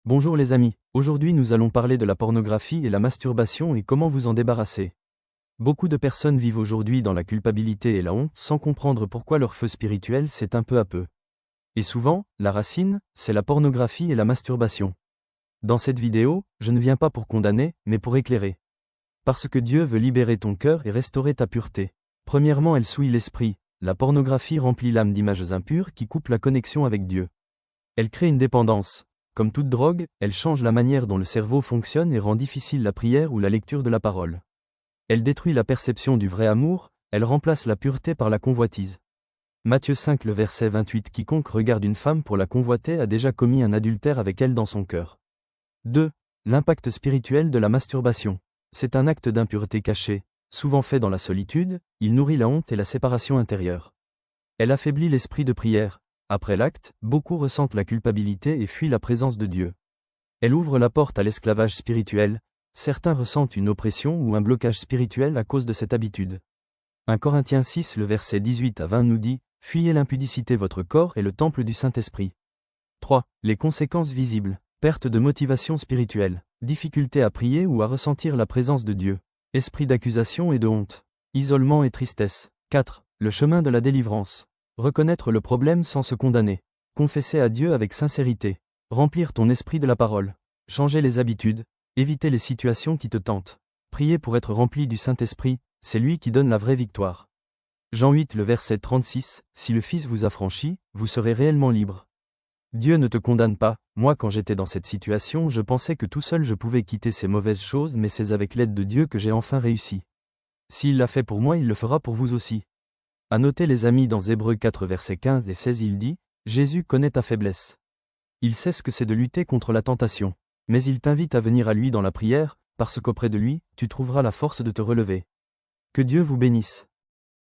Bonjour les amis, aujourd'hui nous allons parler de la pornographie et la masturbation et comment vous en débarrasser. Beaucoup de personnes vivent aujourd'hui dans la culpabilité et la honte sans comprendre pourquoi leur feu spirituel s'éteint peu à peu. Et souvent, la racine, c'est la pornographie et la masturbation. Dans cette vidéo, je ne viens pas pour condamner, mais pour éclairer. Parce que Dieu veut libérer ton cœur et restaurer ta pureté. Premièrement, elle souille l'esprit, la pornographie remplit l'âme d'images impures qui coupent la connexion avec Dieu. Elle crée une dépendance. Comme toute drogue, elle change la manière dont le cerveau fonctionne et rend difficile la prière ou la lecture de la parole. Elle détruit la perception du vrai amour, elle remplace la pureté par la convoitise. Matthieu 5 le verset 28 Quiconque regarde une femme pour la convoiter a déjà commis un adultère avec elle dans son cœur. 2. L'impact spirituel de la masturbation. C'est un acte d'impureté caché, souvent fait dans la solitude, il nourrit la honte et la séparation intérieure. Elle affaiblit l'esprit de prière. Après l'acte, beaucoup ressentent la culpabilité et fuient la présence de Dieu. Elle ouvre la porte à l'esclavage spirituel, certains ressentent une oppression ou un blocage spirituel à cause de cette habitude. 1 Corinthiens 6 le verset 18 à 20 nous dit « Fuyez l'impudicité, votre corps est le temple du Saint-Esprit ». 3. Les conséquences visibles. Perte de motivation spirituelle, difficulté à prier ou à ressentir la présence de Dieu, esprit d'accusation et de honte, isolement et tristesse. 4. Le chemin de la délivrance. Reconnaître le problème sans se condamner. Confesser à Dieu avec sincérité. Remplir ton esprit de la parole. Changer les habitudes. Éviter les situations qui te tentent. Prier pour être rempli du Saint-Esprit, c'est lui qui donne la vraie victoire. Jean 8 le verset 36, Si le Fils vous affranchit, vous serez réellement libre. Dieu ne te condamne pas. Moi quand j'étais dans cette situation, je pensais que tout seul je pouvais quitter ces mauvaises choses, mais c'est avec l'aide de Dieu que j'ai enfin réussi. S'il l'a fait pour moi, il le fera pour vous aussi. À noter les amis, dans Hébreux 4 versets 15 et 16 il dit « Jésus connaît ta faiblesse. Il sait ce que c'est de lutter contre la tentation. Mais il t'invite à venir à lui dans la prière, parce qu'auprès de lui, tu trouveras la force de te relever. » Que Dieu vous bénisse.